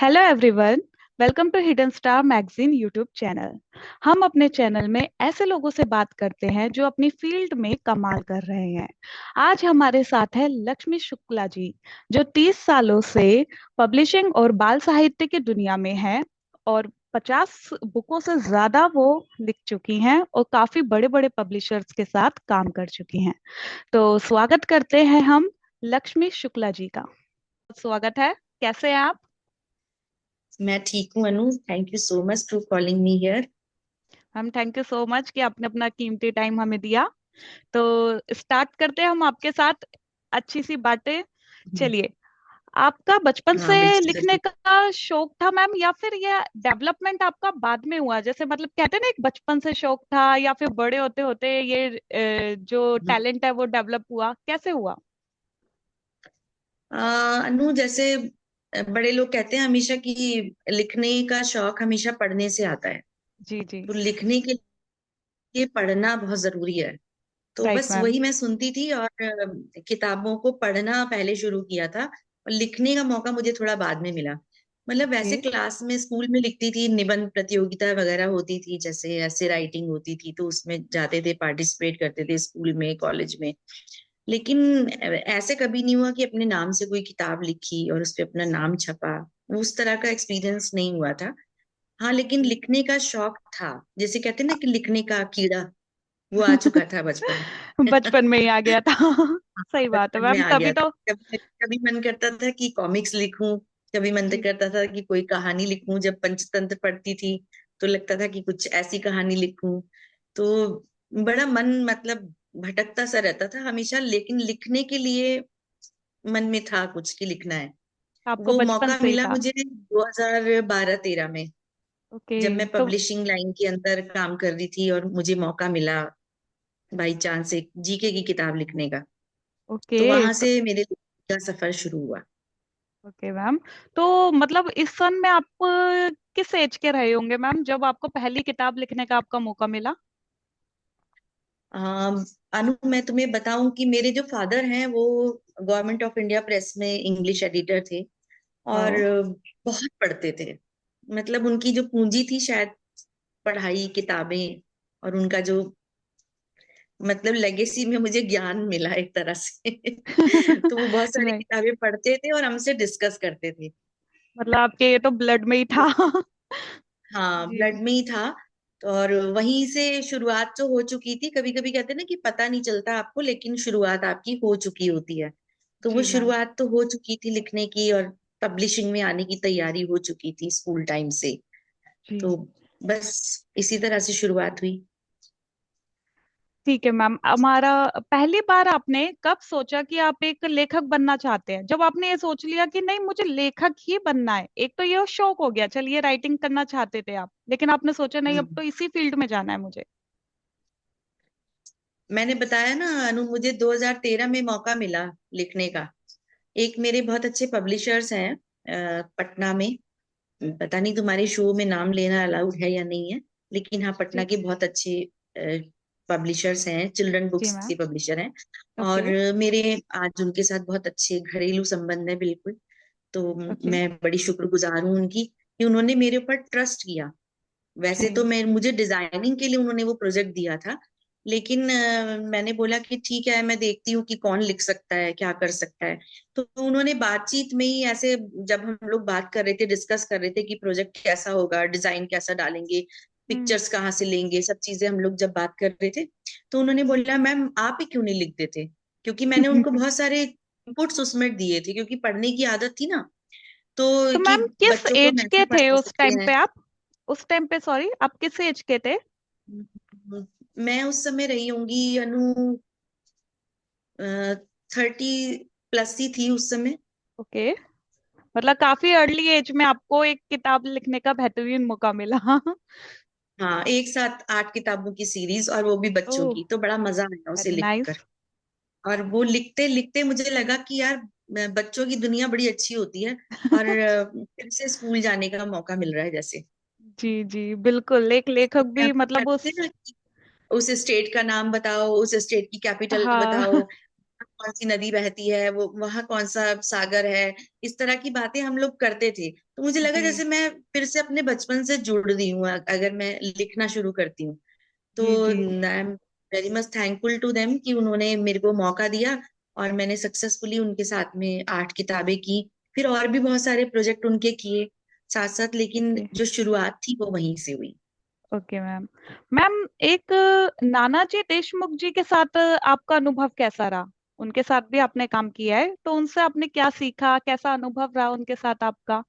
Hello everyone. Welcome to hidden star magazine YouTube channel. हम अपने channel में ऐसे लोगों से बात करते हैं जो अपनी फील्ड में कमाल कर रहे हैं। आज हमारे साथ है लक्ष्मी शुक्ला जी, जो 30 सालों से पब्लिशिंग और बाल साहित्य की दुनिया में है और 50 बुकों से ज्यादा वो लिख चुकी हैं और काफी बड़े बड़े पब्लिशर्स के साथ काम कर चुकी हैं। तो स्वागत करते हैं हम लक्ष्मी शुक्ला जी का। स्वागत है। कैसे हैं आप? मैं ठीक हूँ Anu. Thank you so much to calling me here. हम थैंक यू सो मच कि आपने अपना कीमती टाइम हमें दिया। तो स्टार्ट करते हैं हम आपके साथ अच्छी सी बातें। चलिए, आपका बचपन से हाँ बिल्कुल लिखने करिए। का शौक था मैम, या फिर ये डेवलपमेंट आपका बाद में हुआ? जैसे मतलब कहते हैं ना, एक बचपन से शौक था या फिर बड़े होते होते ये जो टैलेंट है वो डेवलप हुआ, कैसे हुआ? अनु जैसे बड़े लोग कहते हैं हमेशा कि लिखने का शौक हमेशा पढ़ने से आता है। जी जी। तो लिखने के लिए पढ़ना बहुत जरूरी है। तो राइट बस मैम। वही मैं सुनती थी और किताबों को पढ़ना पहले शुरू किया था और लिखने का मौका मुझे थोड़ा बाद में मिला। मतलब ओके। वैसे क्लास में स्कूल में लिखती थी, निबंध प्रतियोगिता वगैरह होती थी, जैसे ऐसे राइटिंग होती थी तो उसमें जाते थे, पार्टिसिपेट करते थे स्कूल में कॉलेज में। लेकिन ऐसे कभी नहीं हुआ कि अपने नाम से कोई किताब लिखी और उस पे अपना नाम छपा। उस तरह का एक्सपीरियंस नहीं हुआ था। हाँ लेकिन लिखने का शौक था। जैसे कहते हैं ना कि लिखने का कीड़ा, वो आ चुका था बचपन में। बचपन में ही आ गया था। सही बात है बचपन में मैम, आ तभी गया था। तो। कभी कभी मन करता था कि कॉमिक्स लिखूं, कभी मन जी। करता था कि कोई कहानी लिखूं। जब पंचतंत्र पढ़ती थी तो लगता था कि कुछ ऐसी कहानी लिखूं। तो बड़ा मन मतलब भटकता सा रहता था हमेशा, लेकिन लिखने के लिए मन में था कुछ कि लिखना है। आपको वो बचपन मौका से ही मिला था। मुझे 2012-13 में, ओके। जब मैं तो पब्लिशिंग लाइन के अंदर काम कर रही थी और मुझे मौका मिला बाई चांस एक जीके की किताब लिखने का। ओके। तो वहां तो से मेरे का सफर शुरू हुआ। Okay ma'am. तो मतलब इस सन में आप किस एज के रहे होंगे मैम, जब आपको पहली किताब लिखने का आपका मौका मिला? अम, अनु मैं तुम्हें बताऊं कि मेरे जो फादर हैं वो गवर्नमेंट ऑफ इंडिया प्रेस में इंग्लिश एडिटर थे और वाओ। बहुत पढ़ते थे। मतलब उनकी जो पूंजी थी शायद पढ़ाई, किताबें, और उनका जो मतलब लेगेसी में मुझे ज्ञान मिला एक तरह से। तो वो बहुत सारी राइट। किताबें पढ़ते थे और हमसे डिस्कस करते थे। मतलब आपके ये तो ब्लड में ही था। हाँ जी। ब्लड में ही था। तो और वहीं से शुरुआत तो हो चुकी थी। कभी कभी कहते हैं ना कि पता नहीं चलता आपको, लेकिन शुरुआत आपकी हो चुकी होती है। तो वो जी मैम। शुरुआत तो हो चुकी थी लिखने की, और पब्लिशिंग में आने की तैयारी हो चुकी थी स्कूल टाइम से। जी। तो बस इसी तरह से शुरुआत हुई। ठीक है मैम। हमारा पहली बार आपने कब सोचा कि आप एक लेखक बनना चाहते हैं? जब आपने ये सोच लिया कि नहीं, मुझे लेखक ही बनना है। एक तो ये शौक हो गया, चलिए राइटिंग करना चाहते थे आप, लेकिन आपने सोचा नहीं, अब हम्म। तो इसी फील्ड में जाना है मुझे। मैंने बताया ना अनु, मुझे 2013 में मौका मिला लिखने का। एक मेरे बहुत अच्छे पब्लिशर्स हैं पटना में। पता नहीं तुम्हारे शो में नाम लेना अलाउड है या नहीं है, लेकिन हाँ पटना जी। के बहुत अच्छे पब्लिशर्स हैं, चिल्ड्रन जी बुक्स मैम। के पब्लिशर हैं। और ओके। मेरे आज उनके साथ बहुत अच्छे घरेलू संबंध है बिल्कुल। तो ओके। मैं बड़ी शुक्रगुजार हूँ उनकी कि उन्होंने मेरे ऊपर ट्रस्ट किया। वैसे तो जी। मैं मुझे डिजाइनिंग के लिए उन्होंने वो प्रोजेक्ट दिया था, लेकिन मैंने बोला कि ठीक है मैं देखती हूँ कि कौन लिख सकता है, क्या कर सकता है। तो उन्होंने बातचीत में ही ऐसे, जब हम लोग बात कर रहे थे, डिस्कस कर रहे थे कि प्रोजेक्ट कैसा होगा, डिजाइन कैसा डालेंगे, हम्म। पिक्चर्स कहाँ से लेंगे, सब चीजें हम लोग जब बात कर रहे थे, तो उन्होंने बोला मैम आप ही क्यों नहीं लिख देते। क्योंकि मैंने उनको बहुत सारे इनपुट्स उसमें दिए थे, क्योंकि पढ़ने की आदत थी ना। तो तो कि मैम किस बच्चों को हम एज ऐसे के थे पढ़ा उस सकते टाइम हैं। पे आप? उस टाइम पे, सॉरी, आप किस एज के थे? मैं उस समय रही होंगी अनु 30 प्लस ही थी उस समय। ओके। मतलब काफी अर्ली एज में आपको एक किताब लिखने का बेहतरीन मौका मिला। हाँ एक साथ 8 किताबों की सीरीज, और वो भी बच्चों ओह। की, तो बड़ा मजा आया उसे वेरी नाइस। लिखकर। और वो लिखते लिखते मुझे लगा कि यार बच्चों की दुनिया बड़ी अच्छी होती है। और फिर से स्कूल जाने का मौका मिल रहा है जैसे। जी जी, बिल्कुल। एक लेखक भी मतलब कहते उस। हैं ना कि उस स्टेट का नाम बताओ, उस स्टेट की कैपिटल हाँ। बताओ, कौन सी नदी बहती है, वो वहां कौन सा सागर है, इस तरह की बातें हम लोग करते थे। तो मुझे लगा जी जैसे मैं फिर से अपने बचपन से जुड़ रही हूँ अगर मैं लिखना शुरू करती हूँ। तो जी जी। I am very much thankful to them कि उन्होंने मेरे को मौका दिया, और मैंने सक्सेसफुली उनके साथ में 8 किताबें की। फिर और भी बहुत सारे प्रोजेक्ट उनके किए साथ साथ, लेकिन ओके। जो शुरुआत थी वो वहीं से हुई। Okay ma'am. मैम, एक नानाजी देशमुख जी के साथ आपका अनुभव कैसा रहा? उनके साथ भी आपने काम किया है, तो उनसे आपने क्या सीखा, कैसा अनुभव रहा उनके साथ आपका?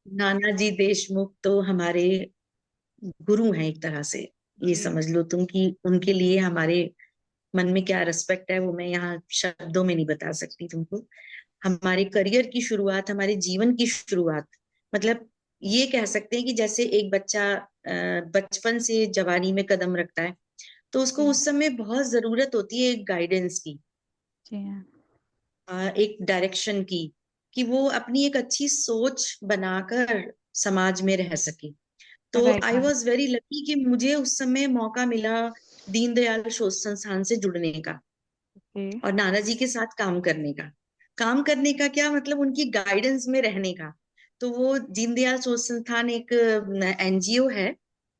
नानाजी देशमुख तो हमारे गुरु हैं एक तरह से। ये जी समझ लो तुम कि उनके लिए हमारे मन में क्या रिस्पेक्ट है वो मैं यहाँ शब्दों में नहीं बता सकती तुमको। हमारे करियर की शुरुआत, हमारे जीवन की शुरुआत, मतलब ये कह सकते हैं कि जैसे एक बच्चा बचपन से जवानी में कदम रखता है, तो उसको जी। उस समय बहुत जरूरत होती है एक गाइडेंस की, जी हाँ। एक डायरेक्शन की, कि वो अपनी एक अच्छी सोच बनाकर समाज में रह सके। तो right I ma'am. Was very lucky कि मुझे उस समय मौका मिला दीनदयाल शोध संस्थान से जुड़ने का ओके। और नाना जी के साथ काम करने का। काम करने का क्या मतलब, उनकी गाइडेंस में रहने का। तो वो दीनदयाल शोध संस्थान एक एनजीओ है,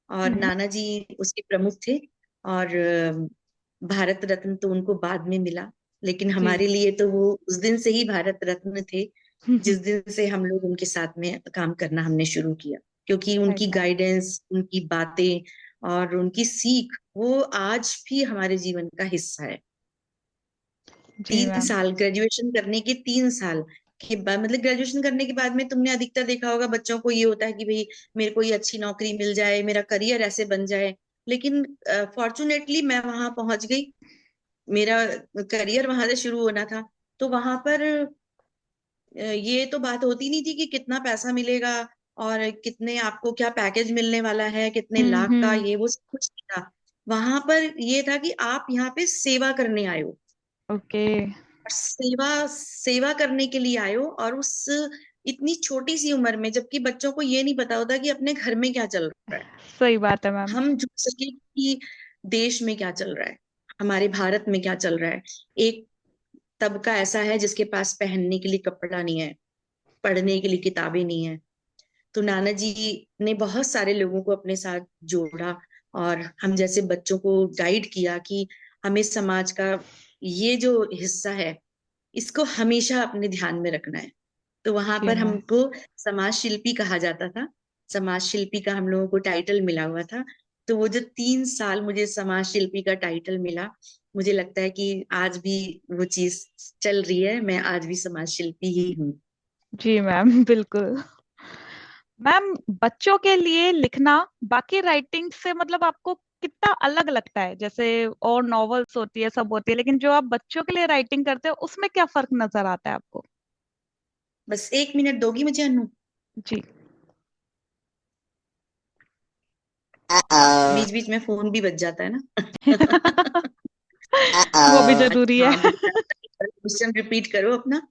और हम्म। नाना जी उसके प्रमुख थे। और भारत रत्न तो उनको बाद में मिला, लेकिन जी। हमारे लिए तो वो उस दिन से ही भारत रत्न थे, जिस दिन से हम लोग उनके साथ में काम करना हमने शुरू किया। क्योंकि राइट उनकी मैम। गाइडेंस, उनकी बातें और उनकी सीख वो आज भी हमारे जीवन का हिस्सा है। जी तीन मैम। साल ग्रेजुएशन करने के 3 साल के बाद, मतलब ग्रेजुएशन करने के बाद में तुमने अधिकतर देखा होगा बच्चों को ये होता है कि भाई मेरे को ये अच्छी नौकरी मिल जाए, मेरा करियर ऐसे बन जाए। लेकिन फॉर्चुनेटली मैं वहां पहुंच गई, मेरा करियर वहां से शुरू होना था। तो वहां पर ये तो बात होती नहीं थी कि कितना पैसा मिलेगा और कितने आपको क्या पैकेज मिलने वाला है, कितने लाख का, हम्म। ये वो सब कुछ नहीं था। वहां पर ये था कि आप यहाँ पे सेवा करने आए हो, ओके। और सेवा सेवा करने के लिए आए हो, और उस इतनी छोटी सी उम्र में, जबकि बच्चों को ये नहीं पता होता कि अपने घर में क्या चल रहा है। सही बात है मैम। हम जुड़ सके कि देश में क्या चल रहा है, हमारे भारत में क्या चल रहा है। एक तबका ऐसा है जिसके पास पहनने के लिए कपड़ा नहीं है, पढ़ने के लिए किताबें नहीं है। तो नाना जी ने बहुत सारे लोगों को अपने साथ जोड़ा, और हम जैसे बच्चों को गाइड किया कि हमें समाज का ये जो हिस्सा है इसको हमेशा अपने ध्यान में रखना है। तो वहां जी पर मैम। हमको समाज शिल्पी कहा जाता था, समाज शिल्पी का हम लोगों को टाइटल मिला हुआ था। तो वो जो 3 साल मुझे समाज शिल्पी का टाइटल मिला, मुझे लगता है कि आज भी वो चीज चल रही है, मैं आज भी समाज शिल्पी ही हूँ। जी मैम बिल्कुल। मैम, बच्चों के लिए लिखना बाकी राइटिंग से मतलब आपको कितना अलग लगता है? जैसे और नॉवेल्स होती है, सब होती है, लेकिन जो आप बच्चों के लिए राइटिंग करते हो उसमें क्या फर्क नजर आता है आपको? बस 1 मिनट दोगी मुझे अनु? जी। बीच बीच में फोन भी बज जाता है ना। वो भी जरूरी है। हाँ बोलो, क्वेश्चन रिपीट करो अपना।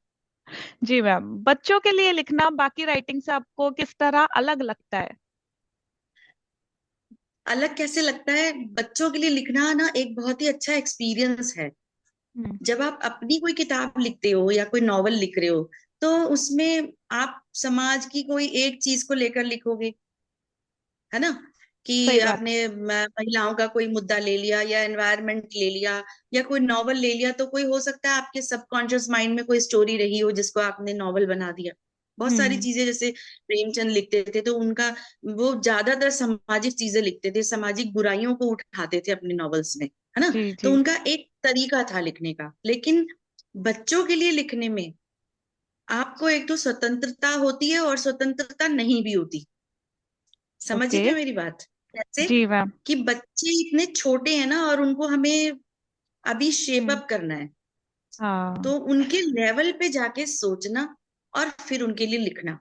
जी मैम, बच्चों के लिए लिखना बाकी राइटिंग से आपको किस तरह अलग लगता है? अलग कैसे लगता है? बच्चों के लिए लिखना ना एक बहुत ही अच्छा एक्सपीरियंस है। हम्म। जब आप अपनी कोई किताब लिखते हो या कोई नॉवल लिख रहे हो, तो उसमें आप समाज की कोई एक चीज को लेकर लिखोगे, है ना? कि सही बात। आपने महिलाओं का कोई मुद्दा ले लिया, या एनवायरनमेंट ले लिया, या कोई नॉवल ले लिया, तो कोई हो सकता है आपके सबकॉन्शियस माइंड में कोई स्टोरी रही हो जिसको आपने नॉवल बना दिया। बहुत सारी हम्म। चीजें, जैसे प्रेमचंद लिखते थे तो उनका वो ज्यादातर सामाजिक चीजें लिखते थे, सामाजिक बुराइयों को उठाते थे अपने नॉवेल्स में, है ना? जी तो जी। उनका एक तरीका था लिखने का। लेकिन बच्चों के लिए लिखने में आपको एक तो स्वतंत्रता होती है और स्वतंत्रता नहीं भी होती। समझिए ओके। क्या मेरी बात? कैसे? जी मैम। कि बच्चे इतने छोटे हैं ना, और उनको हमें अभी शेप हम्म। अप करना है। तो हाँ। उनके लेवल पे जाके सोचना और फिर उनके लिए लिखना,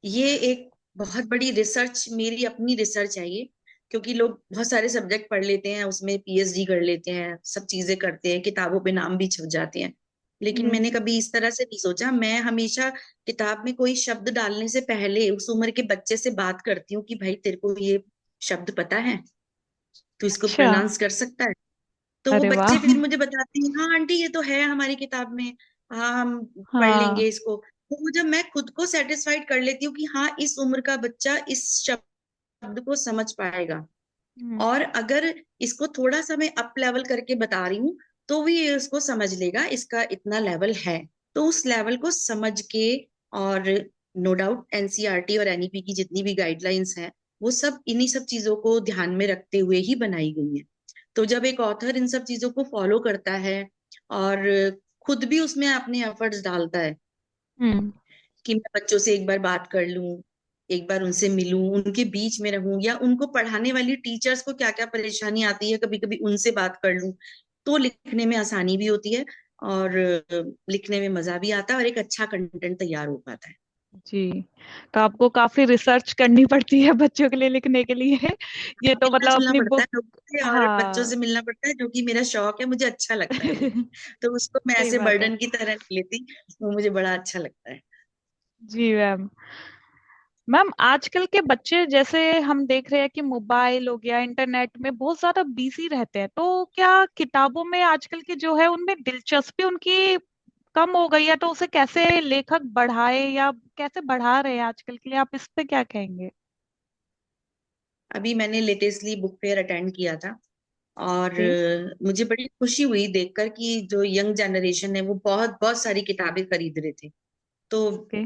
ये एक बहुत बड़ी रिसर्च, मेरी अपनी रिसर्च है ये। क्योंकि लोग बहुत सारे सब्जेक्ट पढ़ लेते हैं, उसमें पीएचडी कर लेते हैं, सब चीजें करते हैं, किताबों पे नाम भी छप जाते हैं। लेकिन मैंने हम्म। कभी इस तरह से नहीं सोचा। मैं हमेशा किताब में कोई शब्द डालने से पहले उस उम्र के बच्चे से बात करती हूँ कि भाई तेरे को ये शब्द पता है, तू इसको अच्छा। प्रोनाउंस कर सकता है? तो वो अरे बच्चे वाह। फिर मुझे बताते हैं, हाँ आंटी ये तो है हमारी किताब में, हाँ हम पढ़ हाँ। लेंगे इसको। तो जब मैं खुद को सेटिस्फाइड कर लेती हूँ कि हाँ इस उम्र का बच्चा इस शब्द को समझ पाएगा, हम्म। और अगर इसको थोड़ा सा मैं अप लेवल करके बता रही हूँ तो भी ये उसको समझ लेगा, इसका इतना लेवल है। तो उस लेवल को समझ के, और नो डाउट एनसीईआरटी और एनईपी की जितनी भी गाइडलाइंस हैं वो सब इन्हीं सब चीजों को ध्यान में रखते हुए ही बनाई गई है। तो जब एक ऑथर इन सब चीजों को फॉलो करता है और खुद भी उसमें अपने एफर्ट्स डालता है हम्म। कि मैं बच्चों से एक बार बात कर लूं, एक बार उनसे मिलूं, उनके बीच में रहूं, या उनको पढ़ाने वाली टीचर्स को क्या क्या परेशानी आती है कभी कभी उनसे बात कर लूं, तो लिखने में आसानी भी होती है, और लिखने में मजा भी आता है, और एक अच्छा कंटेंट तैयार हो पाता है। जी। तो आपको काफी रिसर्च करनी पड़ती है बच्चों के लिए लिखने के लिए। ये तो मिलना मतलब जुलना अपनी पड़ता है बुक। लोगों से, और बच्चों से हाँ। मिलना पड़ता है, जो कि मेरा शौक है, मुझे अच्छा लगता है वो। तो उसको मैं सही ऐसे बात है। बर्डन की तरह नहीं लेती, वो मुझे बड़ा अच्छा लगता है। जी मैम। मैम आजकल के बच्चे जैसे हम देख रहे हैं कि मोबाइल हो गया, इंटरनेट में बहुत ज्यादा बिजी रहते हैं, तो क्या किताबों में आजकल की जो है उनमें दिलचस्पी उनकी कम हो गई है? तो उसे कैसे लेखक बढ़ाए या कैसे बढ़ा रहे हैं आजकल के लिए, आप इस पे क्या कहेंगे? अभी मैंने लेटेस्टली बुक फेयर अटेंड किया था, और ओके। मुझे बड़ी खुशी हुई देखकर कि जो यंग जनरेशन है वो बहुत बहुत सारी किताबें खरीद रहे थे। तो ओके।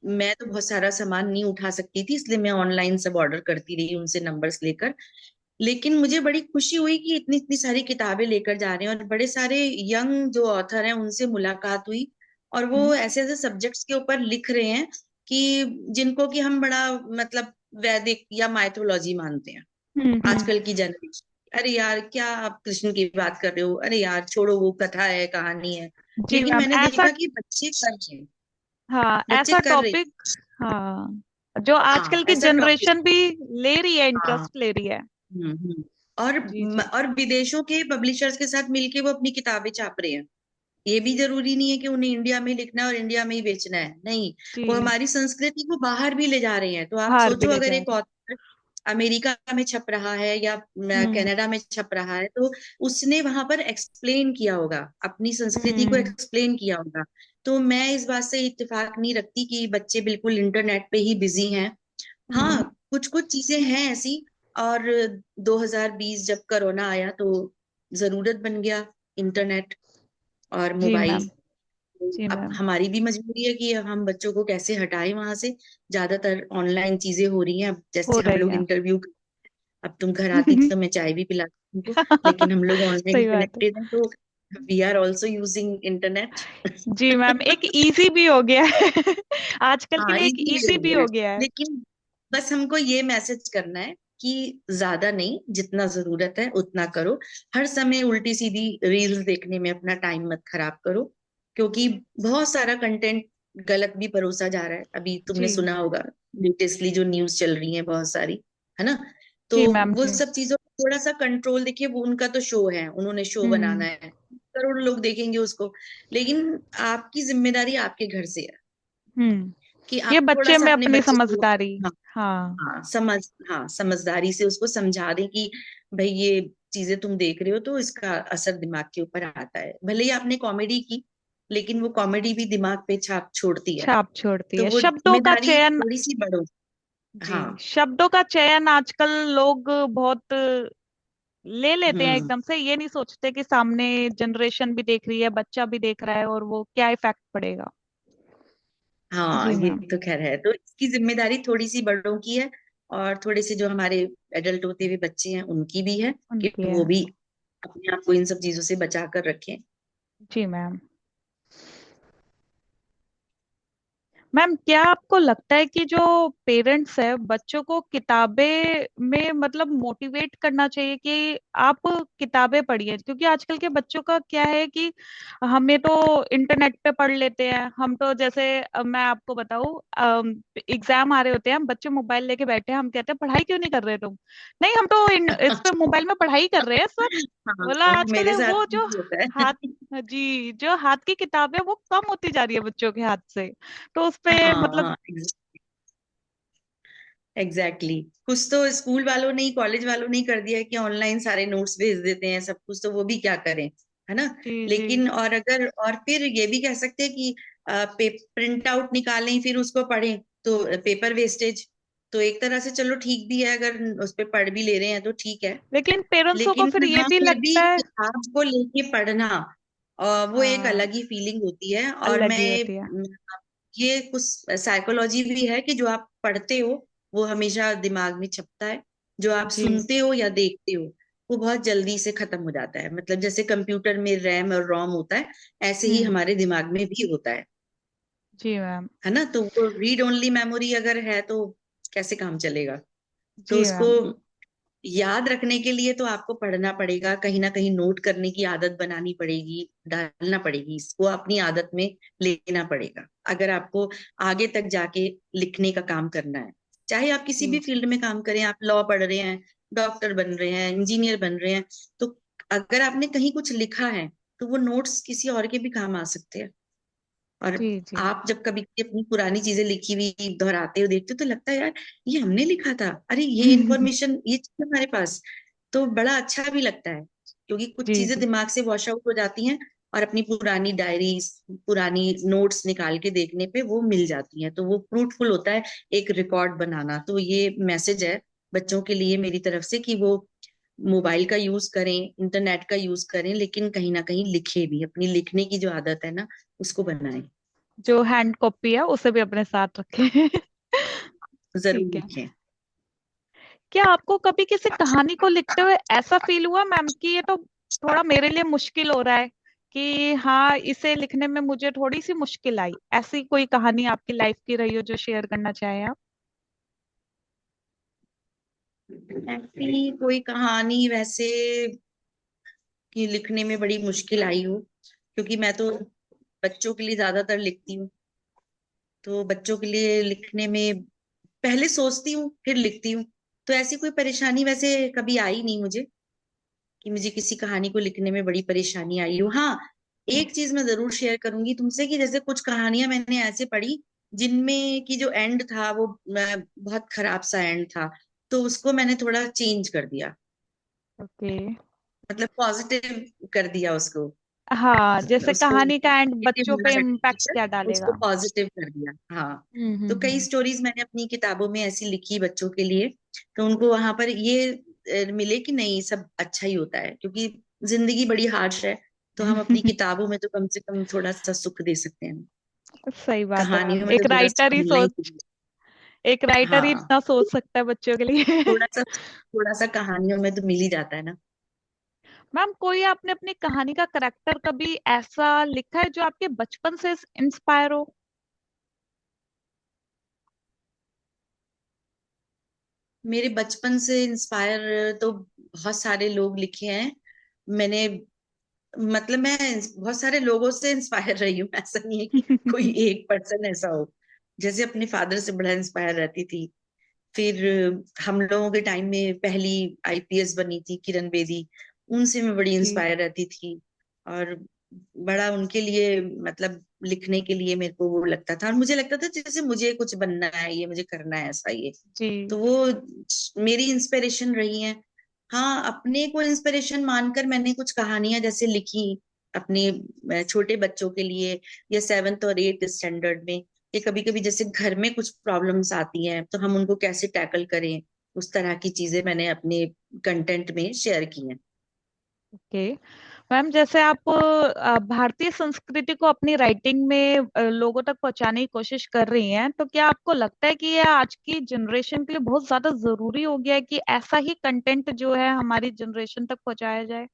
मैं तो बहुत सारा सामान नहीं उठा सकती थी, इसलिए मैं ऑनलाइन सब ऑर्डर करती रही उनसे नंबर्स लेकर। लेकिन मुझे बड़ी खुशी हुई कि इतनी इतनी सारी किताबें लेकर जा रहे हैं, और बड़े सारे यंग जो ऑथर हैं उनसे मुलाकात हुई, और वो हम्म। ऐसे ऐसे सब्जेक्ट्स के ऊपर लिख रहे हैं कि जिनको कि हम बड़ा मतलब वैदिक या माइथोलॉजी मानते हैं हम्म। आजकल की जनरेशन। अरे यार क्या आप कृष्ण की बात कर रहे हो, अरे यार छोड़ो वो कथा है कहानी है। जी लेकिन मैम। मैंने ऐसा, देखा कि बच्चे कर रहे हैं, हाँ बच्चे ऐसा कर रहे टॉपिक, हैं। हाँ जो आजकल हाँ की ऐसा टॉपिक। जनरेशन भी ले रही है, हाँ। इंटरेस्ट ले रही है। हम्म। और जी जी। और विदेशों के पब्लिशर्स के साथ मिलके वो अपनी किताबें छाप रहे हैं। ये भी जरूरी नहीं है कि उन्हें इंडिया में ही लिखना है और इंडिया में ही बेचना है, नहीं, वो जी। हमारी संस्कृति को बाहर भी ले जा रहे हैं। तो आप बाहर भी सोचो ले अगर जा एक रहे ऑथर अमेरिका में छप रहा है या हैं। कनाडा में छप रहा है, तो उसने वहां पर एक्सप्लेन किया होगा, अपनी संस्कृति को हम्म। एक्सप्लेन किया होगा। तो मैं इस बात से इत्तेफाक नहीं रखती कि बच्चे बिल्कुल इंटरनेट पे ही बिजी हैं। हाँ हम्म। कुछ कुछ चीजें हैं ऐसी। और 2020 जब कोरोना आया तो जरूरत बन गया इंटरनेट और जी मोबाइल। मैम। जी अब मैम। हमारी भी मजबूरी है कि हम बच्चों को कैसे हटाएं वहां से। ज्यादातर ऑनलाइन चीजें हो रही हैं, अब हो जैसे हम रही लोग है। इंटरव्यू, अब तुम घर आती तो मैं चाय भी पिलाती तुमको, लेकिन हम लोग ऑनलाइन सही बात है। कनेक्टेड हैं, तो we are also using internet. जी मैम, एक इजी भी हो गया है। आजकल के हाँ लिए एक इजी इजी हो भी गया है। हो गया है। लेकिन बस हमको ये मैसेज करना है कि ज्यादा नहीं, जितना जरूरत है उतना करो। हर समय उल्टी सीधी रील्स देखने में अपना टाइम मत खराब करो, क्योंकि बहुत सारा कंटेंट गलत भी परोसा जा रहा है। अभी तुमने जी। सुना होगा लेटेस्टली जो न्यूज चल रही है बहुत सारी, है ना। तो जी मैम। वो जी। सब चीजों को थोड़ा सा कंट्रोल, देखिए वो उनका तो शो है, उन्होंने शो बनाना हम्म। है, करोड़ लोग देखेंगे उसको। लेकिन आपकी जिम्मेदारी आपके घर से है हम्म। कि ये आप थोड़ा बच्चे सा में अपने अपनी बच्चे को, समझदारी। हाँ, हाँ। हाँ समझदारी से उसको समझा दें कि भाई ये चीजें तुम देख रहे हो तो इसका असर दिमाग के ऊपर आता है। भले ही आपने कॉमेडी की, लेकिन वो कॉमेडी भी दिमाग पे छाप छोड़ती है। छाप छोड़ती तो है। वो शब्दों का जिम्मेदारी चयन। थोड़ी सी बढ़ो। जी, हाँ। शब्दों का चयन आजकल लोग बहुत ले लेते हैं हम्म। एकदम से, ये नहीं सोचते कि सामने जनरेशन भी देख रही है, बच्चा भी देख रहा है और वो क्या इफेक्ट पड़ेगा। हाँ जी ये मैम। तो खैर है, तो इसकी जिम्मेदारी थोड़ी सी बड़ों की है, और थोड़े से जो हमारे एडल्ट होते हुए बच्चे हैं उनकी भी है, कि उनकी है। वो भी अपने आप को इन सब चीजों से बचा कर रखें। जी मैम। मैम क्या आपको लगता है कि जो पेरेंट्स है बच्चों को किताबें में मतलब मोटिवेट करना चाहिए कि आप किताबें पढ़िए? क्योंकि आजकल के बच्चों का क्या है कि हमें तो इंटरनेट पे पढ़ लेते हैं, हम तो जैसे मैं आपको बताऊं, एग्जाम आ रहे होते हैं, हम बच्चे मोबाइल लेके बैठे हैं, हम कहते हैं पढ़ाई क्यों नहीं कर रहे तुम? नहीं हम तो इस पे मोबाइल में पढ़ाई कर रहे हैं सर। हाँ बोला आजकल मेरे है साथ वो जो भी होता है। हाथ, जी जो हाथ की किताब है वो कम होती जा रही है बच्चों के हाथ से। तो उस पे हाँ मतलब, हाँ एग्जैक्टली कुछ तो स्कूल वालों ने कॉलेज वालों ने कर दिया है कि ऑनलाइन सारे नोट्स भेज देते हैं सब कुछ, तो वो भी क्या करें, है ना। जी जी। लेकिन और अगर और फिर ये भी कह सकते हैं कि प्रिंट आउट निकालें फिर उसको पढ़ें, तो पेपर वेस्टेज। तो एक तरह से चलो ठीक भी है, अगर उस पे पढ़ भी ले रहे हैं तो ठीक है। लेकिन पेरेंट्सों को लेकिन फिर ये हाँ भी फिर भी लगता है। किताब को लेके पढ़ना वो एक हाँ, अलग ही फीलिंग होती है। और अलग मैं ही होती है। ये कुछ साइकोलॉजी भी है कि जो आप पढ़ते हो वो हमेशा दिमाग में छपता है, जो आप जी सुनते हो या देखते हो वो बहुत जल्दी से खत्म हो जाता है। मतलब जैसे कंप्यूटर में रैम और रोम होता है, ऐसे ही हम्म। हमारे दिमाग में भी होता जी मैम। है ना। तो वो रीड ओनली मेमोरी अगर है तो कैसे काम चलेगा। तो जी उसको मैम। याद रखने के लिए तो आपको पढ़ना पड़ेगा, कहीं ना कहीं नोट करने की आदत बनानी पड़ेगी, डालना पड़ेगी, इसको अपनी आदत में लेना पड़ेगा अगर आपको आगे तक जाके लिखने का काम करना है। चाहे आप किसी जी भी जी। फील्ड में काम करें, आप लॉ पढ़ रहे हैं, डॉक्टर बन रहे हैं, इंजीनियर बन रहे हैं, तो अगर आपने कहीं कुछ लिखा है तो वो नोट्स किसी और के भी काम आ सकते हैं। और जी जी। आप जब कभी अपनी पुरानी चीजें लिखी हुई दोहराते हो देखते हो तो लगता है यार ये हमने लिखा था, अरे ये इंफॉर्मेशन ये चीज हमारे पास, तो बड़ा अच्छा भी लगता है क्योंकि कुछ जी चीजें जी। दिमाग से वॉश आउट हो जाती हैं और अपनी पुरानी डायरीज, पुरानी नोट्स निकाल के देखने पे वो मिल जाती हैं, तो वो फ्रूटफुल होता है एक रिकॉर्ड बनाना। तो ये मैसेज है बच्चों के लिए मेरी तरफ से कि वो मोबाइल का यूज करें, इंटरनेट का यूज करें, लेकिन कहीं ना कहीं लिखे भी, अपनी लिखने की जो आदत है ना उसको बनाएं। जो हैंड कॉपी है उसे भी अपने साथ रखें। जरूर ठीक है। लिखें। क्या आपको कभी किसी कहानी को लिखते हुए ऐसा फील हुआ मैम कि ये तो थोड़ा मेरे लिए मुश्किल हो रहा है, कि हाँ इसे लिखने में मुझे थोड़ी सी मुश्किल आई, ऐसी कोई कहानी आपकी लाइफ की रही हो जो शेयर करना चाहें आप? ऐसी कोई कहानी वैसे कि लिखने में बड़ी मुश्किल आई हो, क्योंकि मैं तो बच्चों के लिए ज्यादातर लिखती हूँ, तो बच्चों के लिए लिखने में पहले सोचती हूँ फिर लिखती हूँ। तो ऐसी कोई परेशानी वैसे कभी आई नहीं मुझे कि मुझे किसी कहानी को लिखने में बड़ी परेशानी आई हो। हाँ, एक चीज मैं जरूर शेयर करूंगी तुमसे कि जैसे कुछ कहानियां मैंने ऐसे पढ़ी जिनमें की जो एंड था वो बहुत खराब सा एंड था, तो उसको मैंने थोड़ा चेंज कर दिया, ओके। मतलब पॉजिटिव कर दिया उसको। हाँ, जैसे उसको कहानी का एंड नेगेटिव बच्चों ना पे इम्पैक्ट रखकर क्या उसको डालेगा। पॉजिटिव कर दिया। हाँ, तो कई हम्म। स्टोरीज मैंने अपनी किताबों में ऐसी लिखी बच्चों के लिए, तो उनको वहां पर ये मिले कि नहीं सब अच्छा ही होता है, क्योंकि जिंदगी बड़ी हार्श है, तो हम अपनी किताबों में तो कम से कम थोड़ा सा सुख दे सकते हैं, सही बात है कहानियों मैम, में तो एक थोड़ा सुख राइटर ही मिलना ही सोच चाहिए। एक राइटर ही हाँ, इतना सोच सकता है बच्चों के लिए। थोड़ा सा कहानियों में तो मिल ही जाता है ना। मैम, कोई आपने अपनी कहानी का करेक्टर कभी ऐसा लिखा है जो आपके बचपन से इंस्पायर हो? मेरे बचपन से इंस्पायर तो बहुत सारे लोग लिखे हैं मैंने, मतलब मैं बहुत सारे लोगों से इंस्पायर रही हूँ, ऐसा नहीं है कि कोई एक पर्सन ऐसा हो। जैसे अपने फादर से बड़ा इंस्पायर रहती थी, फिर हम लोगों के टाइम में पहली आईपीएस बनी थी किरण बेदी, उनसे मैं बड़ी जी इंस्पायर रहती थी। और बड़ा उनके लिए मतलब लिखने के लिए मेरे को वो लगता था, और मुझे लगता था जैसे मुझे कुछ बनना है, ये मुझे करना है ऐसा ये। जी। तो वो मेरी इंस्पिरेशन रही है। हाँ, अपने को इंस्पिरेशन मानकर मैंने कुछ कहानियां जैसे लिखी अपने छोटे बच्चों के लिए, या 7th और 8th स्टैंडर्ड में, ये कभी कभी जैसे घर में कुछ प्रॉब्लम्स आती हैं तो हम उनको कैसे टैकल करें, उस तरह की चीजें मैंने अपने कंटेंट में शेयर की हैं। ओके। मैम, जैसे आप भारतीय संस्कृति को अपनी राइटिंग में लोगों तक पहुंचाने की कोशिश कर रही हैं, तो क्या आपको लगता है कि ये आज की जनरेशन के लिए बहुत ज्यादा जरूरी हो गया है कि ऐसा ही कंटेंट जो है हमारी जनरेशन तक पहुंचाया जाए?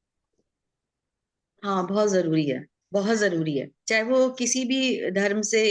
हाँ, बहुत जरूरी है, बहुत जरूरी है, चाहे वो किसी भी धर्म से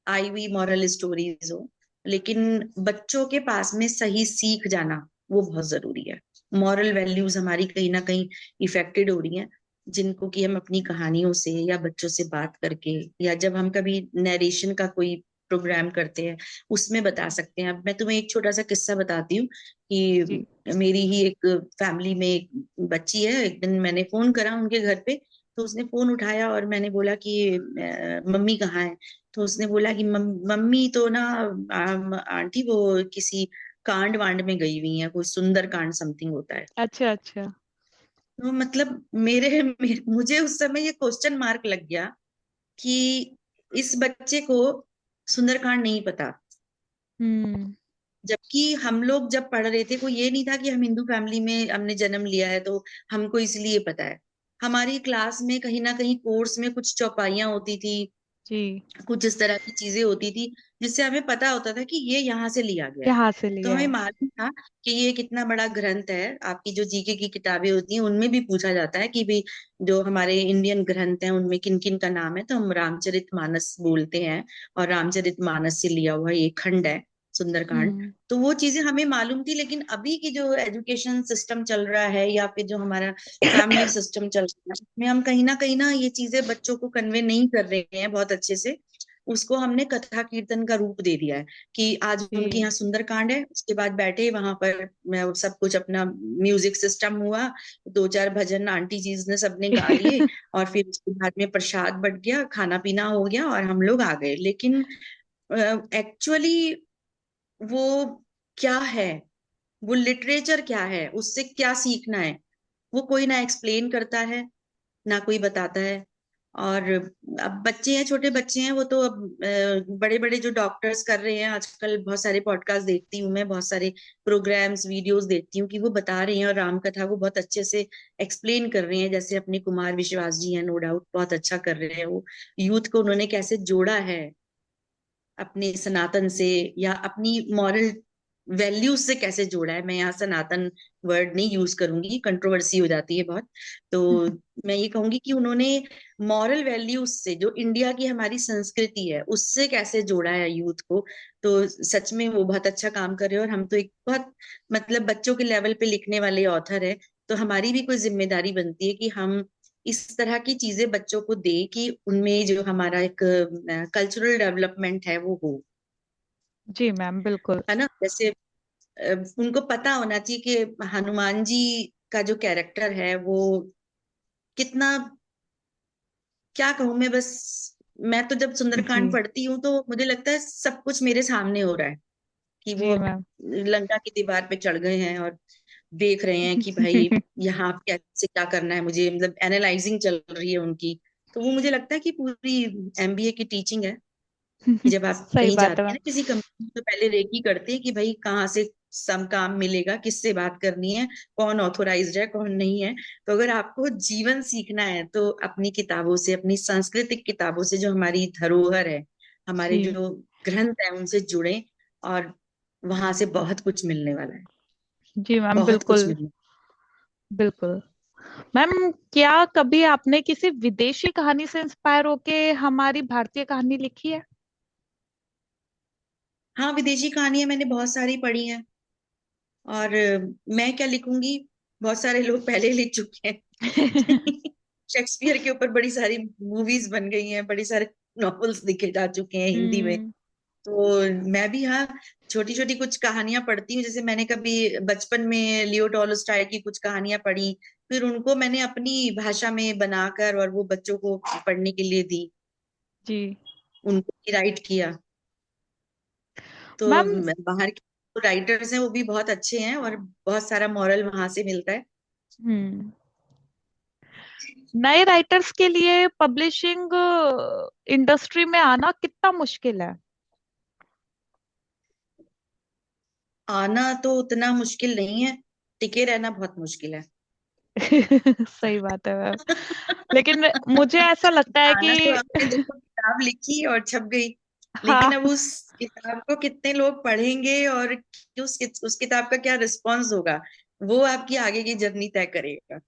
आई हुई मॉरल स्टोरीज हो, लेकिन बच्चों के पास में सही सीख जाना वो बहुत जरूरी है। मॉरल वैल्यूज हमारी कहीं ना कहीं इफेक्टेड हो रही हैं, जिनको कि हम अपनी कहानियों से या बच्चों से बात करके, या जब हम कभी नरेशन का कोई प्रोग्राम करते हैं उसमें बता सकते हैं। अब मैं तुम्हें एक छोटा सा किस्सा बताती हूँ जी कि मेरी ही एक फैमिली में एक बच्ची है, एक दिन मैंने फोन करा उनके घर पे, तो उसने फोन उठाया और मैंने बोला कि मम्मी कहाँ है। तो उसने बोला कि मम्मी तो ना आंटी वो किसी कांड वांड में गई हुई हैं, कोई सुंदर कांड समथिंग होता है। अच्छा अच्छा। तो मतलब मुझे उस समय ये क्वेश्चन मार्क लग गया कि इस बच्चे को सुंदरकांड नहीं पता। हम्म। जबकि हम लोग जब पढ़ रहे थे, कोई ये नहीं था कि हम हिंदू फैमिली में हमने जन्म लिया है तो हमको इसलिए पता है। हमारी क्लास में कहीं ना कहीं कोर्स में कुछ चौपाइयाँ होती थी, जी। कुछ इस तरह की चीजें होती थी जिससे हमें पता होता था कि ये यहाँ से लिया गया है। यहाँ से तो लिया हमें है। मालूम था कि ये कितना बड़ा ग्रंथ है। आपकी जो जीके की किताबें होती हैं उनमें भी पूछा जाता है कि भाई जो हमारे इंडियन ग्रंथ हैं उनमें किन किन का नाम है, तो हम रामचरितमानस बोलते हैं, और रामचरितमानस से लिया हुआ ये खंड है सुंदरकांड। हम्म। तो वो चीजें हमें मालूम थी, लेकिन अभी की जो एजुकेशन सिस्टम चल रहा है या फिर जो हमारा फैमिली सिस्टम चल रहा है उसमें हम कहीं ना ये चीजें बच्चों को कन्वे नहीं कर रहे हैं बहुत अच्छे से। उसको हमने कथा कीर्तन का रूप दे दिया है कि आज उनके जी। यहाँ सुंदरकांड है, उसके बाद बैठे वहां पर मैं सब कुछ अपना म्यूजिक सिस्टम हुआ, दो चार भजन आंटी जी ने सबने गा लिए, और फिर उसके बाद में प्रसाद बट गया, खाना पीना हो गया और हम लोग आ गए। लेकिन एक्चुअली वो क्या है, वो लिटरेचर क्या है, उससे क्या सीखना है, वो कोई ना एक्सप्लेन करता है ना कोई बताता है। और अब बच्चे हैं, छोटे बच्चे हैं, वो तो अब बड़े बड़े जो डॉक्टर्स कर रहे हैं आजकल, बहुत सारे पॉडकास्ट देखती हूँ मैं, बहुत सारे प्रोग्राम्स वीडियोस देखती हूँ कि वो बता रहे हैं और राम कथा को बहुत अच्छे से एक्सप्लेन कर रहे हैं। जैसे अपने कुमार विश्वास जी हैं, नो डाउट बहुत अच्छा कर रहे हैं वो, यूथ को उन्होंने कैसे जोड़ा है अपने सनातन से, या अपनी मॉरल वैल्यूज से कैसे जोड़ा है। मैं यहाँ सनातन वर्ड नहीं यूज करूंगी, कंट्रोवर्सी हो जाती है बहुत। तो मैं ये कहूंगी कि उन्होंने मॉरल वैल्यूज से, जो इंडिया की हमारी संस्कृति है उससे कैसे जोड़ा है यूथ को। तो सच में वो बहुत अच्छा काम कर रहे हैं, और हम तो एक बहुत मतलब बच्चों के लेवल पे लिखने वाले ऑथर है, तो हमारी भी कोई जिम्मेदारी बनती है कि हम इस तरह की चीजें बच्चों को दे कि उनमें जो हमारा एक कल्चरल डेवलपमेंट है वो हो। जी मैम बिल्कुल। है ना, जैसे उनको पता होना चाहिए कि हनुमान जी का जो कैरेक्टर है वो कितना, क्या कहूं मैं, बस मैं तो जब सुंदरकांड जी। पढ़ती हूँ तो मुझे लगता है सब कुछ मेरे सामने हो रहा है कि वो जी अब मैम। लंका की दीवार पे चढ़ गए हैं और देख रहे हैं कि भाई यहाँ कैसे क्या करना है मुझे, मतलब एनालाइजिंग चल रही है उनकी। तो वो मुझे लगता है कि पूरी एमबीए की टीचिंग है कि जब आप सही कहीं बात है जाते हैं मैम। ना किसी कंपनी, तो पहले रेकी करते हैं कि भाई कहाँ से सम काम मिलेगा, किससे बात करनी है, कौन ऑथोराइज्ड है कौन नहीं है। तो अगर आपको जीवन सीखना है तो अपनी किताबों से, अपनी सांस्कृतिक किताबों से, जो हमारी धरोहर है, हमारे जी। जो ग्रंथ है उनसे जुड़े, और वहां से बहुत कुछ मिलने वाला है, जी मैम बहुत कुछ बिल्कुल। मिलने। बिल्कुल। मैम, क्या कभी आपने किसी विदेशी कहानी से इंस्पायर होके हमारी भारतीय कहानी लिखी है? हाँ, विदेशी कहानियां मैंने बहुत सारी पढ़ी हैं, और मैं क्या लिखूंगी, बहुत सारे लोग पहले लिख चुके हैं। शेक्सपियर के ऊपर बड़ी सारी मूवीज बन गई हैं, बड़ी सारे नॉवेल्स लिखे जा चुके हैं हिंदी में। हम्म। तो मैं भी, हाँ, छोटी छोटी कुछ कहानियां पढ़ती हूँ। जैसे मैंने कभी बचपन में लियो टॉलस्टॉय की कुछ कहानियां पढ़ी, फिर उनको मैंने अपनी भाषा में बनाकर और वो बच्चों को पढ़ने के लिए दी, जी उनको राइट किया। तो मैम। बाहर के राइटर्स हैं वो भी बहुत अच्छे हैं, और बहुत सारा मॉरल वहां से मिलता है। हम्म। नए राइटर्स के लिए पब्लिशिंग इंडस्ट्री में आना कितना मुश्किल है? आना तो उतना मुश्किल नहीं है, टिके रहना बहुत मुश्किल है। सही बात है मैम। लेकिन मुझे ऐसा लगता है आना तो कि आपने देखो किताब लिखी और छप गई, लेकिन हाँ, अब उस किताब को कितने लोग पढ़ेंगे और उस किताब का क्या रिस्पॉन्स होगा, वो आपकी आगे की जर्नी तय करेगा।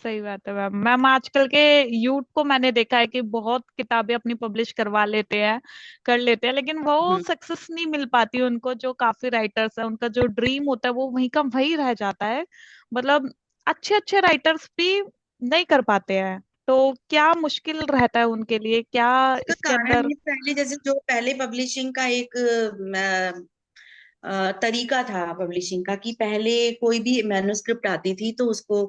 सही बात है मैम। मैम, आजकल के यूथ को मैंने देखा है कि बहुत किताबें अपनी पब्लिश करवा लेते हैं, कर लेते हैं, लेकिन वो हम्म। सक्सेस नहीं मिल पाती उनको। जो काफी राइटर्स है, उनका जो ड्रीम होता है वो वहीं का वहीं रह जाता है। मतलब अच्छे अच्छे राइटर्स भी नहीं कर पाते हैं। तो क्या मुश्किल रहता है उनके लिए, क्या उसका इसके कारण अंदर? ये, पहले जैसे जो पहले पब्लिशिंग का एक तरीका था पब्लिशिंग का, कि पहले कोई भी मैन्युस्क्रिप्ट आती थी तो उसको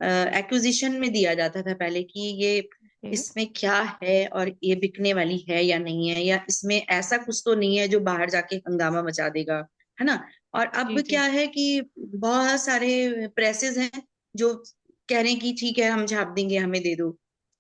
एक्विजिशन में दिया जाता था पहले, कि ये ओके। इसमें क्या है और ये बिकने वाली है या नहीं है, या इसमें ऐसा कुछ तो नहीं है जो बाहर जाके हंगामा मचा देगा। है ना। और अब जी जी क्या है कि बहुत सारे प्रेसेस हैं जो कह रहे हैं कि ठीक है हम छाप देंगे, हमें दे दो,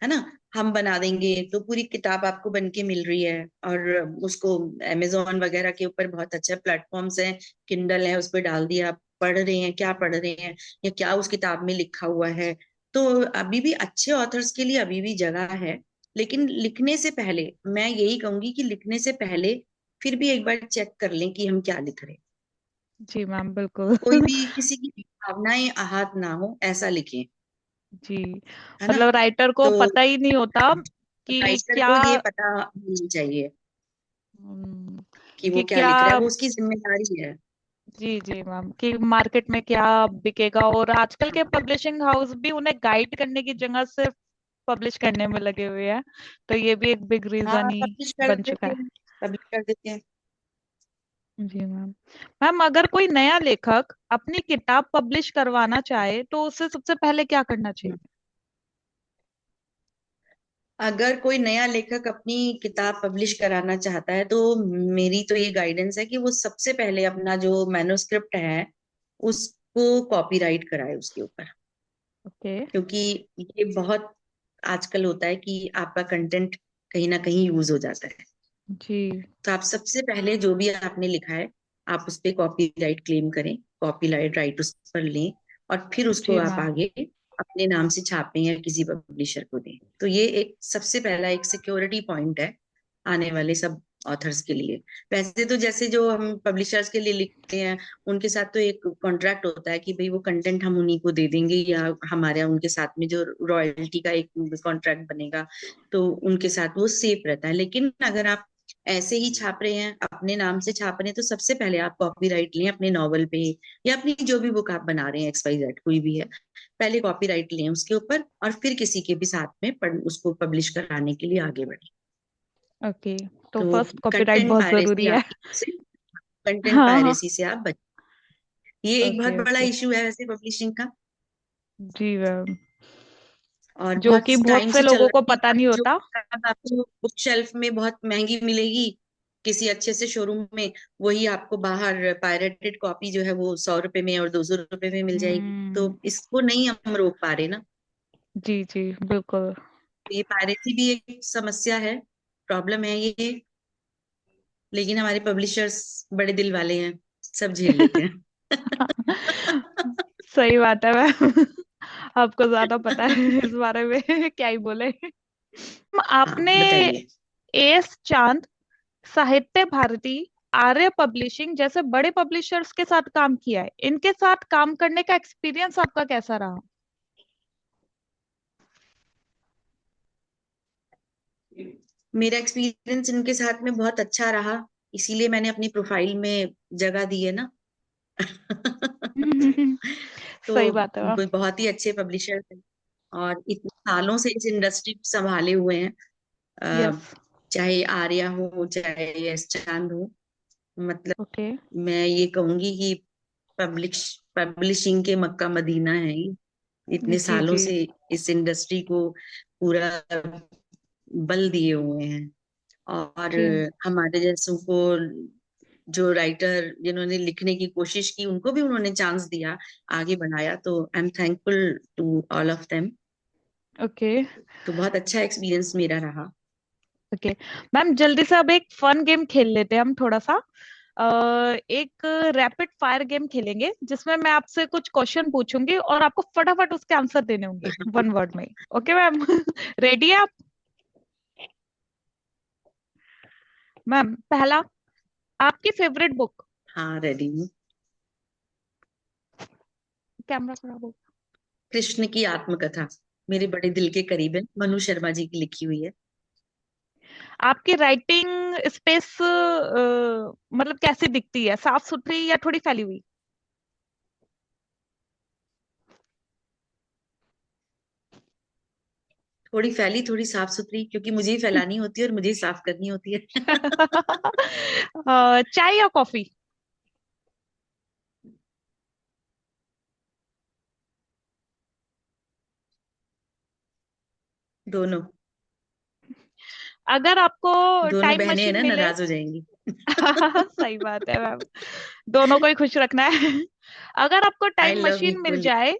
है ना, हम बना देंगे, तो पूरी किताब आपको बन के मिल रही है। और उसको अमेजोन वगैरह के ऊपर बहुत अच्छा प्लेटफॉर्म्स हैं, किंडल है, उस पर डाल दिया, आप पढ़ रहे हैं, क्या पढ़ रहे हैं या क्या उस किताब में लिखा हुआ है। तो अभी भी अच्छे ऑथर्स के लिए अभी भी जगह है। लेकिन लिखने से पहले मैं यही कहूंगी कि लिखने से पहले फिर भी एक बार चेक कर लें कि हम क्या लिख रहे हैं। जी मैम, बिल्कुल। कोई भी किसी की भावनाएं आहत ना हो ऐसा लिखें, जी, है ना। मतलब राइटर को तो पता ही नहीं होता कि राइटर क्या। को ये पता होना चाहिए हम्म, कि वो कि क्या क्या। लिख रहा है, वो उसकी जिम्मेदारी है। जी जी मैम, कि मार्केट में क्या बिकेगा, और आजकल के पब्लिशिंग हाउस भी उन्हें गाइड करने की जगह सिर्फ पब्लिश करने में लगे हुए हैं। तो ये भी एक बिग हाँ, रीजन ही पब्लिश कर बन चुका देते है। हैं, पब्लिश कर देते हैं। जी मैम। मैम, अगर कोई नया लेखक अपनी किताब पब्लिश करवाना चाहे तो उसे सबसे पहले क्या करना चाहिए? अगर कोई नया लेखक अपनी किताब पब्लिश कराना चाहता है तो मेरी तो ये गाइडेंस है कि वो सबसे पहले अपना जो मैन्युस्क्रिप्ट है उसको कॉपीराइट कराए उसके ऊपर। ओके। क्योंकि ये बहुत आजकल होता है कि आपका कंटेंट कहीं ना कहीं यूज हो जाता है। जी तो आप सबसे पहले जो भी आपने लिखा है आप उस पे कॉपीराइट क्लेम करें, कॉपीराइट राइट उस पर लें, और फिर उसको जी आप मैम। आगे अपने नाम से छापें या किसी पब्लिशर को दें। तो ये एक सबसे पहला एक सिक्योरिटी पॉइंट है आने वाले सब ऑथर्स के लिए। वैसे तो जैसे जो हम पब्लिशर्स के लिए लिखते हैं उनके साथ तो एक कॉन्ट्रैक्ट होता है कि भाई वो कंटेंट हम उन्हीं को दे देंगे, या हमारे उनके साथ में जो रॉयल्टी का एक कॉन्ट्रैक्ट बनेगा तो उनके साथ वो सेफ रहता है। लेकिन अगर आप ऐसे ही छाप रहे हैं, अपने नाम से छाप रहे हैं, तो सबसे पहले आप कॉपीराइट लें अपने नॉवल पे या अपनी जो भी बुक आप बना रहे हैं, एक्स वाई जेड कोई भी है, पहले कॉपीराइट लें उसके ऊपर और फिर किसी के भी साथ में उसको पब्लिश कराने के लिए आगे बढ़े। ओके, तो तो फर्स्ट कॉपीराइट कंटेंट बहुत जरूरी पायरेसी है। कंटेंट हाँ हाँ। पायरेसी से आप बच। ये एक बहुत ओके बड़ा ओके। इशू है वैसे पब्लिशिंग का, जी मैम, और जो बहुत कि बहुत टाइम से से चल लोगों रहा को है कि पता नहीं अब जो होता। किताब आपको बुक शेल्फ में बहुत महंगी मिलेगी किसी अच्छे से शोरूम में, वही आपको बाहर पायरेटेड कॉपी जो है वो 100 रुपए में और 200 रुपए में मिल जाएगी। तो हम्म। इसको नहीं हम रोक पा रहे ना। जी जी बिल्कुल। तो ये पायरेसी भी एक समस्या है, प्रॉब्लम है ये। लेकिन हमारे पब्लिशर्स बड़े दिल वाले हैं, सब झेल लेते हैं। सही बात है मैम। आपको ज्यादा पता है इस बारे में। क्या ही बोले। हाँ आपने बताइए। एस चांद, साहित्य भारती, आर्य पब्लिशिंग जैसे बड़े पब्लिशर्स के साथ काम किया है। इनके साथ काम करने का एक्सपीरियंस आपका कैसा रहा? मेरा एक्सपीरियंस इनके साथ में बहुत अच्छा रहा, इसीलिए मैंने अपनी प्रोफाइल में जगह दी है ना। सही तो बात है मैम। बहुत ही अच्छे पब्लिशर हैं और इतने सालों से इस इंडस्ट्री को संभाले हुए हैं। अ, यस। चाहे आर्या हो चाहे एस चांद हो, मतलब ओके। मैं ये कहूंगी कि पब्लिशिंग के मक्का मदीना है ये। इतने जी सालों जी से इस इंडस्ट्री को पूरा बल दिए हुए हैं। और जी। हमारे जैसों को जो राइटर जिन्होंने लिखने की कोशिश की उनको भी उन्होंने चांस दिया, आगे बढ़ाया, तो I am thankful to all of them. Okay तो बहुत अच्छा एक्सपीरियंस मेरा रहा। ओके। मैम, जल्दी से अब एक फन गेम खेल लेते हैं हम थोड़ा सा। एक रैपिड फायर गेम खेलेंगे जिसमें मैं आपसे कुछ क्वेश्चन पूछूंगी और आपको फटाफट उसके आंसर देने होंगे वन वर्ड में। Okay ma'am. रेडी है आप? मैम, पहला, आपकी फेवरेट बुक? हाँ रेडी हूँ। कैमरा खराब हो। कृष्ण की आत्मकथा मेरे बड़े दिल के करीब है, मनु शर्मा जी की लिखी हुई है। आपकी राइटिंग स्पेस मतलब कैसी दिखती है, साफ सुथरी या थोड़ी फैली हुई? थोड़ी फैली थोड़ी साफ सुथरी, क्योंकि मुझे ही फैलानी होती है और मुझे ही साफ करनी होती है। चाय या कॉफी? दोनों। अगर आपको दोनों टाइम बहनें हैं मशीन ना, मिले। नाराज हो जाएंगी। सही बात है मैम, दोनों को ही खुश रखना है। अगर आपको आई टाइम लव मशीन मिल इक्वली। जाए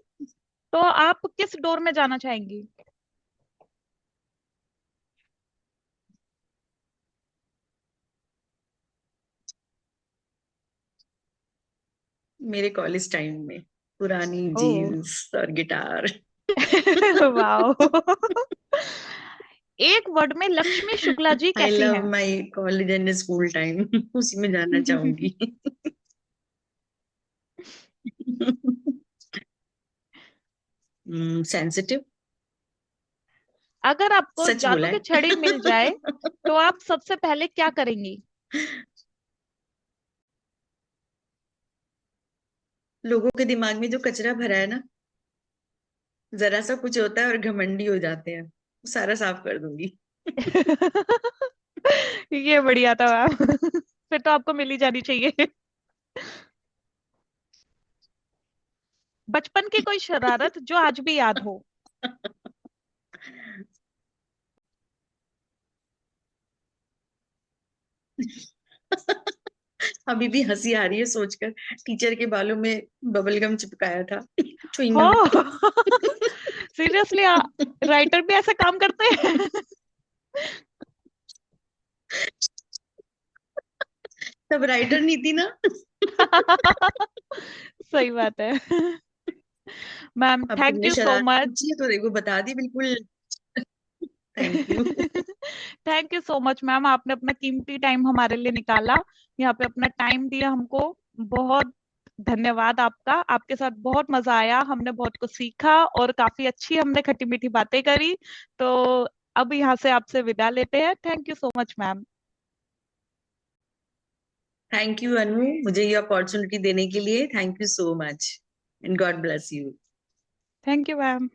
तो आप किस डोर में जाना चाहेंगी? मेरे कॉलेज टाइम में पुरानी ओ। जीन्स और गिटार। वाओ। एक वर्ड में लक्ष्मी शुक्ला जी आई कैसी लव हैं? My college and school time. उसी में जाना चाहूंगी। सेंसिटिव। अगर आपको सच जादू बोला की है। छड़ी मिल जाए तो आप सबसे पहले क्या करेंगी? लोगों के दिमाग में जो कचरा भरा है ना, जरा सा कुछ होता है और घमंडी हो जाते हैं, वो सारा साफ कर दूंगी। ये बढ़िया था मैम। फिर तो आपको मिल ही जानी चाहिए। बचपन की कोई शरारत जो आज भी याद हो? अभी भी हंसी आ रही है सोचकर। टीचर के बालों में बबल गम चिपकाया था, हो। च्युइंगम। सीरियसली, राइटर भी ऐसे काम करते हैं? तब राइटर नहीं थी ना। सही बात है। मैम, अब थैंक तुमने यू सो शरारत मच। पूछी है तो देखो बता दी बिल्कुल। Thank you. Thank you so much ma'am, आपने अपना कीमती टाइम हमारे लिए निकाला, यहाँ पे अपना टाइम दिया हमको। बहुत धन्यवाद आपका, आपके साथ बहुत मजा आया, हमने बहुत कुछ सीखा और काफी अच्छी हमने खट्टी मीठी बातें करी। तो अब यहाँ से आपसे विदा लेते हैं। Thank you so much ma'am. Thank you Anu, मुझे ये अपॉर्चुनिटी देने के लिए। Thank you so much and God bless you. Thank you ma'am.